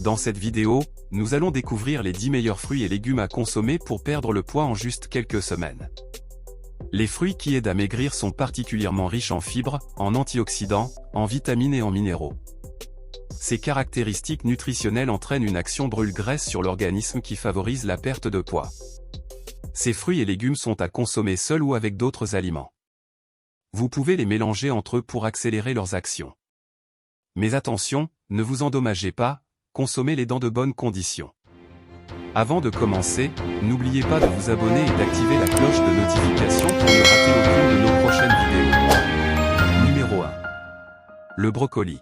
Dans cette vidéo, nous allons découvrir les 10 meilleurs fruits et légumes à consommer pour perdre le poids en juste quelques semaines. Les fruits qui aident à maigrir sont particulièrement riches en fibres, en antioxydants, en vitamines et en minéraux. Ces caractéristiques nutritionnelles entraînent une action brûle-graisse sur l'organisme qui favorise la perte de poids. Ces fruits et légumes sont à consommer seuls ou avec d'autres aliments. Vous pouvez les mélanger entre eux pour accélérer leurs actions. Mais attention, ne vous endommagez pas, consommez-les dans de bonnes conditions. Avant de commencer, n'oubliez pas de vous abonner et d'activer la cloche de notification pour ne rater aucune de nos prochaines vidéos. Numéro 1. Le brocoli.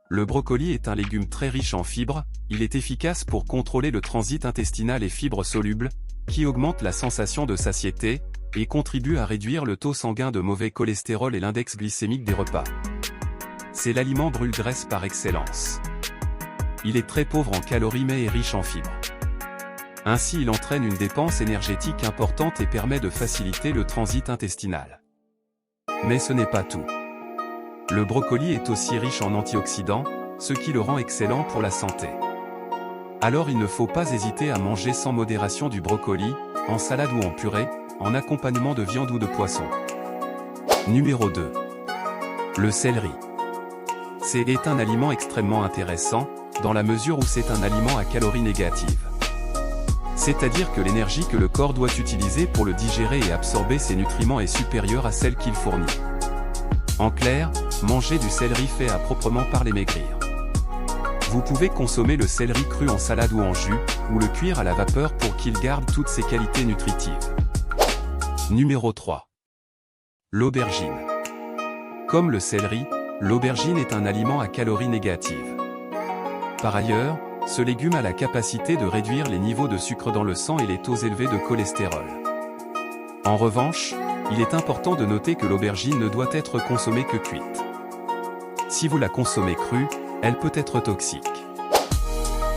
Le brocoli est un légume très riche en fibres, il est efficace pour contrôler le transit intestinal et fibres solubles, qui augmentent la sensation de satiété, et contribue à réduire le taux sanguin de mauvais cholestérol et l'index glycémique des repas. C'est l'aliment brûle-graisse par excellence. Il est très pauvre en calories mais est riche en fibres. Ainsi il entraîne une dépense énergétique importante et permet de faciliter le transit intestinal. Mais ce n'est pas tout. Le brocoli est aussi riche en antioxydants, ce qui le rend excellent pour la santé. Alors il ne faut pas hésiter à manger sans modération du brocoli, en salade ou en purée, en accompagnement de viande ou de poisson. Numéro 2. Le céleri. C'est un aliment extrêmement intéressant, dans la mesure où c'est un aliment à calories négatives. C'est-à-dire que l'énergie que le corps doit utiliser pour le digérer et absorber ces nutriments est supérieure à celle qu'il fournit. En clair, manger du céleri fait à proprement parler maigrir. Vous pouvez consommer le céleri cru en salade ou en jus, ou le cuire à la vapeur pour qu'il garde toutes ses qualités nutritives. Numéro 3. L'aubergine. Comme le céleri, l'aubergine est un aliment à calories négatives. Par ailleurs, ce légume a la capacité de réduire les niveaux de sucre dans le sang et les taux élevés de cholestérol. En revanche, il est important de noter que l'aubergine ne doit être consommée que cuite. Si vous la consommez crue, elle peut être toxique.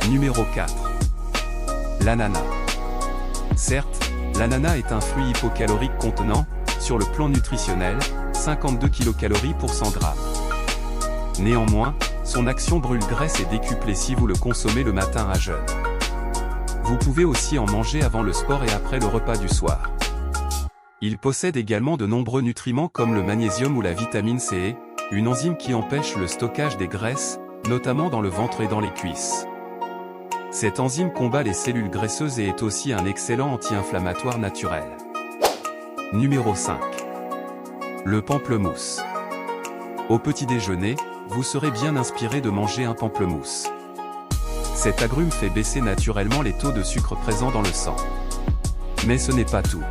Numéro 4. L'ananas. Certes, l'ananas est un fruit hypocalorique contenant, sur le plan nutritionnel, 52 kcal pour 100 g. Néanmoins, son action brûle-graisse est décuplée si vous le consommez le matin à jeun. Vous pouvez aussi en manger avant le sport et après le repas du soir. Il possède également de nombreux nutriments comme le magnésium ou la vitamine C, une enzyme qui empêche le stockage des graisses, notamment dans le ventre et dans les cuisses. Cette enzyme combat les cellules graisseuses et est aussi un excellent anti-inflammatoire naturel. Numéro 5. Le pamplemousse. Au petit déjeuner, vous serez bien inspiré de manger un pamplemousse. Cet agrume fait baisser naturellement les taux de sucre présents dans le sang. Mais ce n'est pas tout.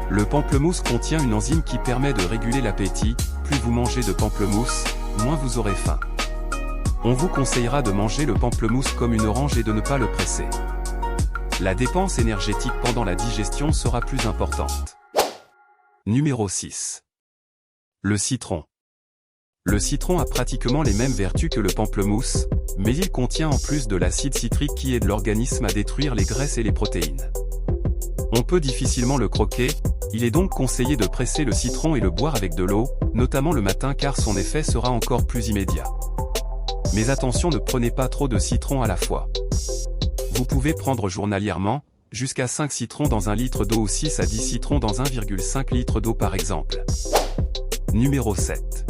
Le pamplemousse contient une enzyme qui permet de réguler l'appétit, plus vous mangez de pamplemousse, moins vous aurez faim. On vous conseillera de manger le pamplemousse comme une orange et de ne pas le presser. La dépense énergétique pendant la digestion sera plus importante. Numéro 6. Le citron. Le citron a pratiquement les mêmes vertus que le pamplemousse, mais il contient en plus de l'acide citrique qui aide l'organisme à détruire les graisses et les protéines. On peut difficilement le croquer, il est donc conseillé de presser le citron et le boire avec de l'eau, notamment le matin car son effet sera encore plus immédiat. Mais attention, ne prenez pas trop de citron à la fois. Vous pouvez prendre journalièrement, jusqu'à 5 citrons dans 1 litre d'eau ou 6 à 10 citrons dans 1,5 litre d'eau par exemple. Numéro 7.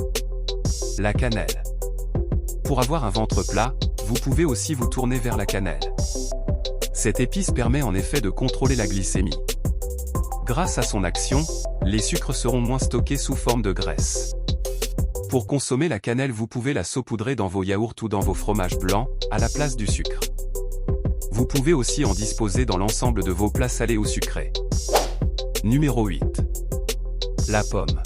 La cannelle. Pour avoir un ventre plat, vous pouvez aussi vous tourner vers la cannelle. Cette épice permet en effet de contrôler la glycémie. Grâce à son action, les sucres seront moins stockés sous forme de graisse. Pour consommer la cannelle, vous pouvez la saupoudrer dans vos yaourts ou dans vos fromages blancs, à la place du sucre. Vous pouvez aussi en disposer dans l'ensemble de vos plats salés ou sucrés. Numéro 8. La pomme.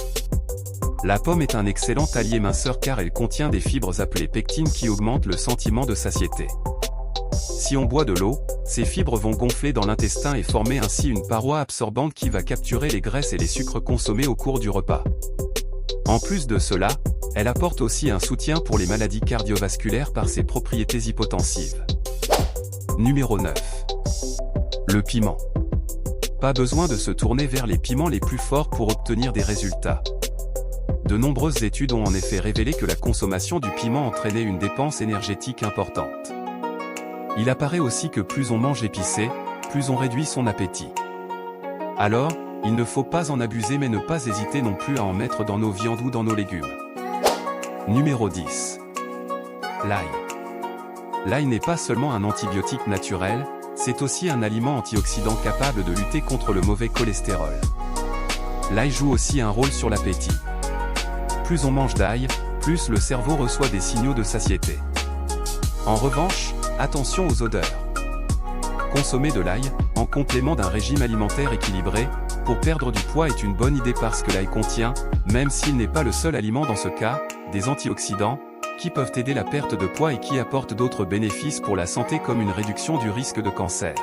La pomme est un excellent allié minceur car elle contient des fibres appelées pectines qui augmentent le sentiment de satiété. Si on boit de l'eau, ces fibres vont gonfler dans l'intestin et former ainsi une paroi absorbante qui va capturer les graisses et les sucres consommés au cours du repas. En plus de cela, elle apporte aussi un soutien pour les maladies cardiovasculaires par ses propriétés hypotensives. Numéro 9. Le piment. Pas besoin de se tourner vers les piments les plus forts pour obtenir des résultats. De nombreuses études ont en effet révélé que la consommation du piment entraînait une dépense énergétique importante. Il apparaît aussi que plus on mange épicé, plus on réduit son appétit. Alors, il ne faut pas en abuser mais ne pas hésiter non plus à en mettre dans nos viandes ou dans nos légumes. Numéro 10. L'ail. L'ail n'est pas seulement un antibiotique naturel, c'est aussi un aliment antioxydant capable de lutter contre le mauvais cholestérol. L'ail joue aussi un rôle sur l'appétit. Plus on mange d'ail, plus le cerveau reçoit des signaux de satiété. En revanche, attention aux odeurs. Consommer de l'ail, en complément d'un régime alimentaire équilibré, pour perdre du poids est une bonne idée parce que l'ail contient, même s'il n'est pas le seul aliment dans ce cas, des antioxydants, qui peuvent aider la perte de poids et qui apportent d'autres bénéfices pour la santé comme une réduction du risque de cancer.